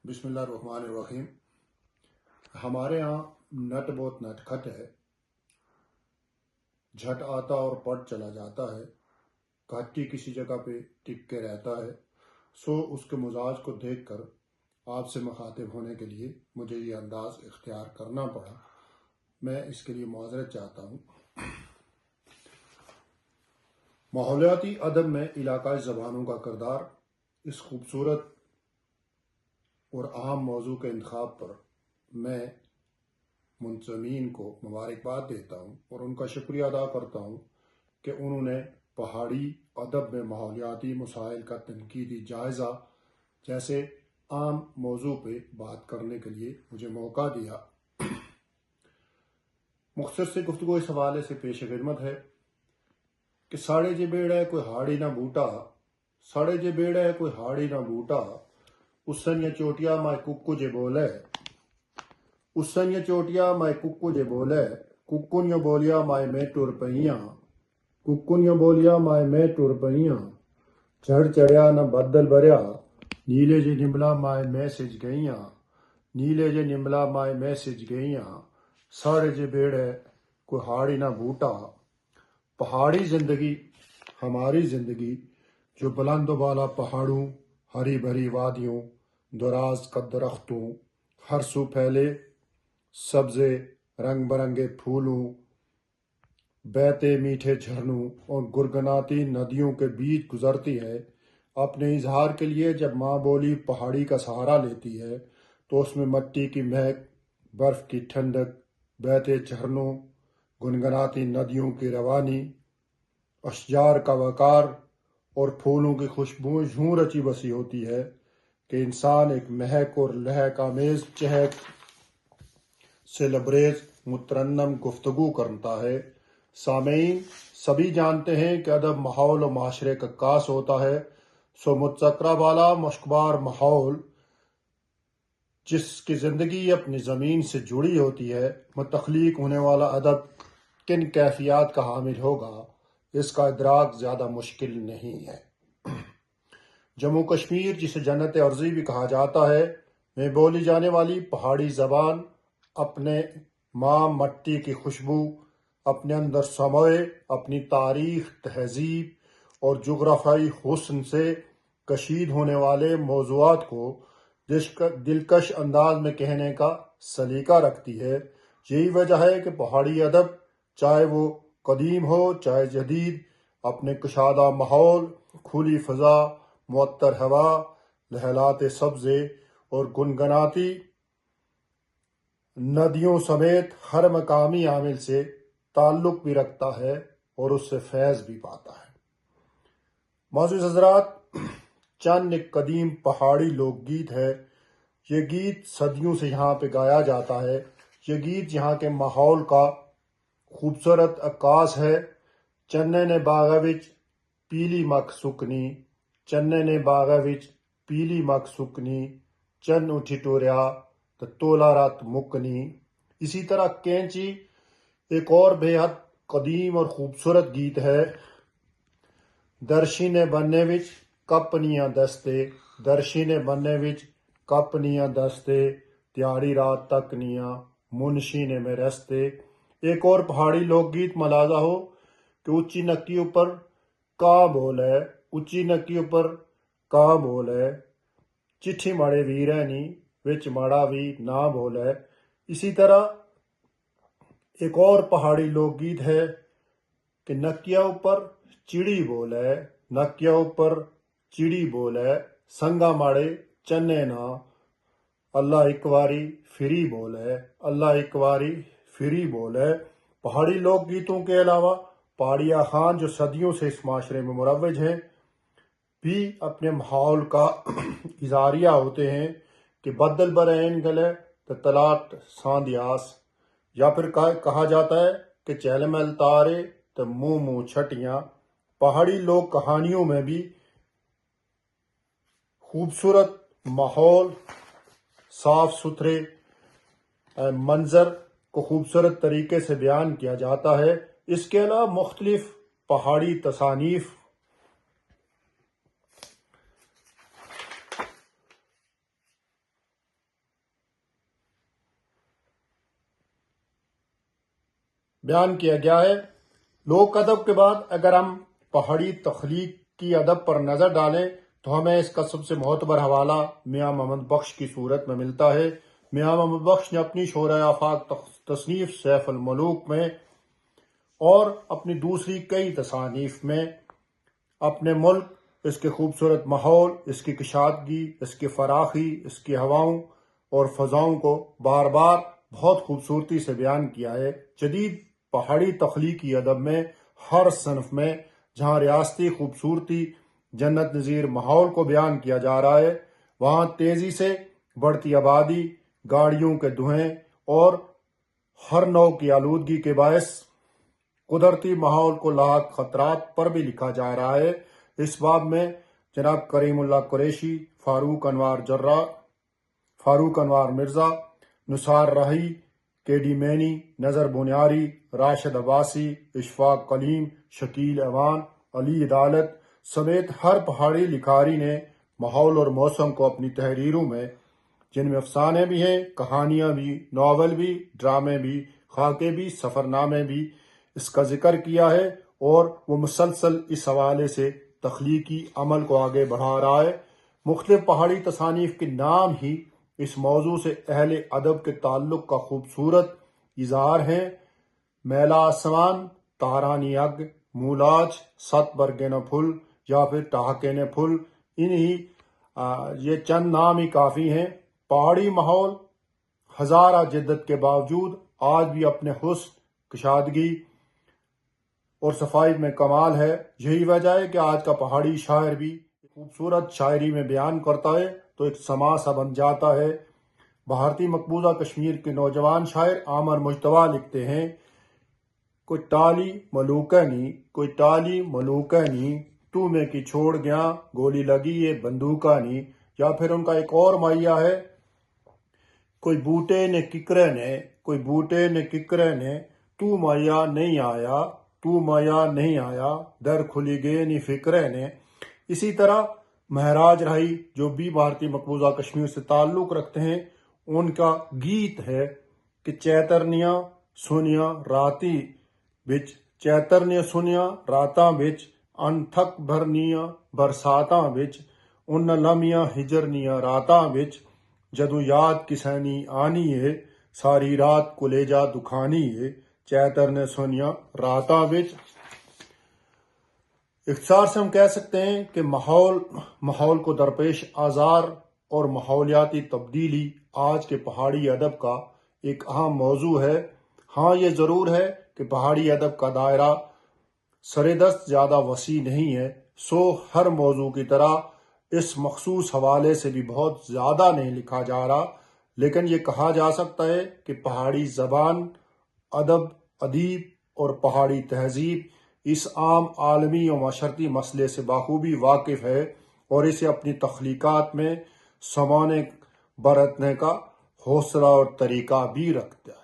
بسم اللہ الرحمن الرحیم۔ ہمارے ہاں نٹ بہت نٹکھٹ ہے، جھٹ آتا اور پٹ چلا جاتا ہے، کہتی کسی جگہ پہ ٹک کے رہتا ہے۔ اس کے مزاج کو دیکھ کر آپ سے مخاطب ہونے کے لیے مجھے یہ انداز اختیار کرنا پڑا۔ میں اس کے لیے معذرت چاہتا ہوں۔ ماحولیاتی ادب میں علاقائی زبانوں کا کردار، اس خوبصورت اور اہم موضوع کے انتخاب پر میں منظمین کو مبارکباد دیتا ہوں اور ان کا شکریہ ادا کرتا ہوں کہ انہوں نے پہاڑی ادب میں ماحولیاتی مسائل کا تنقیدی جائزہ جیسے عام موضوع پہ بات کرنے کے لیے مجھے موقع دیا۔ مختصر سے گفتگو اس حوالے سے پیش خدمت ہے کہ ساڑے جے بیڑے کوئی ہاڑی نہ بوٹا، ساڑے جے بیڑے کوئی ہاڑی نہ بوٹا، اسن یا چوٹیا مائے ککو جے بولے، اسن یا چوٹیا مائے ککو جے بولے، ککن یا بولیا مائے میں ٹر پئیاں، ککن یا بولیا مائے میں ٹر پئیاں، چڑھ چڑھیا نہ بدل بریا، نیلے جے نملا مائے میں سج گئیاں، نیلے جے نملا مائے میں سج گئیاں، ساڑے جے بیڑے کوئی ہاڑی نہ بوٹا۔ پہاڑی زندگی ہماری زندگی جو بلند و بالا پہاڑوں، ہری بھری وادیوں، دراز کا درختوں، ہر سو پھیلے سبزے، رنگ برنگے پھولوں، بہتے میٹھے جھرنوں اور گرگناتی ندیوں کے بیچ گزرتی ہے۔ اپنے اظہار کے لیے جب ماں بولی پہاڑی کا سہارا لیتی ہے تو اس میں مٹی کی مہک، برف کی ٹھنڈک، بہتے جھرنوں، گنگناتی ندیوں کی روانی، اشجار کا وقار اور پھولوں کی خوشبو یوں رچی بسی ہوتی ہے کہ انسان ایک مہک اور لہک آمیز چہک سے لبریز مترنم گفتگو کرتا ہے۔ سامعین سبھی جانتے ہیں کہ ادب ماحول و معاشرے کا عکاس ہوتا ہے۔ متذکرہ بالا مشکبار ماحول جس کی زندگی اپنی زمین سے جڑی ہوتی ہے، متخلیق ہونے والا ادب کن کیفیات کا حامل ہوگا، اس کا ادراک زیادہ مشکل نہیں ہے۔ جموں کشمیر جسے جنت ارضی بھی کہا جاتا ہے میں بولی جانے والی پہاڑی زبان اپنے ماں مٹی کی خوشبو، اپنے اندر سموئے اپنی تاریخ، تہذیب اور جغرافیائی حسن سے کشید ہونے والے موضوعات کو دلکش انداز میں کہنے کا سلیقہ رکھتی ہے۔ یہی وجہ ہے کہ پہاڑی ادب چاہے وہ قدیم ہو چاہے جدید، اپنے کشادہ ماحول، کھلی فضا، معطر ہوا، لہلات سبزے اور گنگناتی ندیوں سمیت ہر مقامی عامل سے تعلق بھی رکھتا ہے اور اس سے فیض بھی پاتا ہے۔ معزز حضرات، چند ایک قدیم پہاڑی لوک گیت ہے۔ یہ گیت صدیوں سے یہاں پہ گایا جاتا ہے۔ یہ گیت یہاں کے ماحول کا خوبصورت عکاس ہے۔ چنے نے باغ وچ پیلی مکھ سکنی، چنے نے باغ وچ پیلی مکھ سکنی، چن اٹھی ٹوریا تو تولا رات مکنی۔ اسی طرح کینچی ایک اور بے حد قدیم اور خوبصورت گیت ہے۔ درشی نے بننے وچ کپنیاں دستے، درشی نے بننے وچ کپنیاں دستے، تیاری رات تک نیاں منشی نے میں رستے۔ ایک اور پہاڑی لوک گیت ملاحظہ ہو کہ اچھی نکی اوپر کاں بول ہے، اچھی نکی اوپر کاں بول ہے، چٹھی ماڑے ویرے نی وچ ماڑا وی نہ بول ہے۔ اسی طرح ایک اور پہاڑی لوک گیت ہے کہ نکیا اوپر چڑی بول ہے، نکیا اوپر چڑی بول ہے، سنگا ماڑے چنے نا، اللہ ایک واری فری بول ہے، اللہ ایک واری فری بول ہے۔ پہاڑی لوک گیتوں کے علاوہ پہاڑیا خان جو صدیوں سے اس معاشرے میں مروج ہیں بھی اپنے ماحول کا اظہاریہ ہوتے ہیں کہ بدل برین گلے تو تلاٹ ساندیاس، یا پھر کہا جاتا ہے کہ چہل محل تارے تو منہ چھٹیاں۔ پہاڑی لوک کہانیوں میں بھی خوبصورت ماحول، صاف ستھرے منظر کو خوبصورت طریقے سے بیان کیا جاتا ہے۔ اس کے علاوہ مختلف پہاڑی تصانیف بیان کیا گیا ہے۔ لوک ادب کے بعد اگر ہم پہاڑی تخلیق کی ادب پر نظر ڈالیں تو ہمیں اس کا سب سے معتبر حوالہ میاں محمد بخش کی صورت میں ملتا ہے۔ میاں محمد بخش نے اپنی شورۂ آفاق تصنیف سیف الملوک میں اور اپنی دوسری کئی تصانیف میں اپنے ملک، اس کے خوبصورت ماحول، اس کی کشادگی، اس کی فراخی، اس کی ہواؤں اور فضاؤں کو بار بار بہت خوبصورتی سے بیان کیا ہے۔ جدید پہاڑی تخلیقی ادب میں ہر صنف میں جہاں ریاستی خوبصورتی، جنت نظیر ماحول کو بیان کیا جا رہا ہے، وہاں تیزی سے بڑھتی آبادی، گاڑیوں کے دھوئیں اور ہر نوع کی آلودگی کے باعث قدرتی ماحول کو لاحق خطرات پر بھی لکھا جا رہا ہے۔ اس باب میں جناب کریم اللہ قریشی، فاروق انوار مرزا، نثار راہی، کے ڈی مینی، نظر بنیاری، راشد عباسی، اشفاق کلیم، شکیل ایوان، علی عدالت سمیت ہر پہاڑی لکھاری نے ماحول اور موسم کو اپنی تحریروں میں، جن میں افسانے بھی ہیں، کہانیاں بھی، ناول بھی، ڈرامے بھی، خاکے بھی، سفرنامے بھی، اس کا ذکر کیا ہے اور وہ مسلسل اس حوالے سے تخلیقی عمل کو آگے بڑھا رہا ہے۔ مختلف پہاڑی تصانیف کے نام ہی اس موضوع سے اہل ادب کے تعلق کا خوبصورت اظہار ہیں۔ میلا آسمان، تارانی اگ، مولاج، ست برگے نہ پھول یا پھر ٹہکے نے پھول، یہ چند نام ہی کافی ہیں۔ پہاڑی ماحول ہزارہ جدت کے باوجود آج بھی اپنے حسن، کشادگی اور صفائی میں کمال ہے۔ یہی وجہ ہے کہ آج کا پہاڑی شاعر بھی خوبصورت شاعری میں بیان کرتا ہے تو ایک سما سا بن جاتا ہے۔ بھارتی مقبوضہ کشمیر کے نوجوان شاعر عامر مجتبیٰ لکھتے ہیں، کوئی ٹالی ملوکانی تو میں کی چھوڑ گیا، گولی لگی یہ بندوقانی۔ یا پھر ان کا ایک اور مائیہ ہے، کوئی بوٹے نے ککرے نے تو مایا نہیں آیا، در کھلی گئے نی فکرے نے۔ اسی طرح مہراج راہی جو بھی بھارتی مقبوضہ کشمیر سے تعلق رکھتے ہیں، ان کا گیت ہے کہ چیترنیاں سنیا راتاں بچ ان تھک بھرنیاں برساتاں بچ ان لمیاں ہجرنیاں راتاں بچ جدو یاد کسینی آنی ہے ساری رات کلیجا دکھانی ہے چیتر نے سنیا راتاں بچ۔ اختصار سے ہم کہہ سکتے ہیں کہ ماحول کو درپیش آزار اور ماحولیاتی تبدیلی آج کے پہاڑی ادب کا ایک اہم موضوع ہے۔ ہاں، یہ ضرور ہے کہ پہاڑی ادب کا دائرہ سرے دست زیادہ وسیع نہیں ہے، سو ہر موضوع کی طرح اس مخصوص حوالے سے بھی بہت زیادہ نہیں لکھا جا رہا، لیکن یہ کہا جا سکتا ہے کہ پہاڑی زبان، ادب، ادیب اور پہاڑی تہذیب اس عام عالمی و معاشرتی مسئلے سے بخوبی واقف ہے اور اسے اپنی تخلیقات میں سمانے برتنے کا حوصلہ اور طریقہ بھی رکھتا ہے۔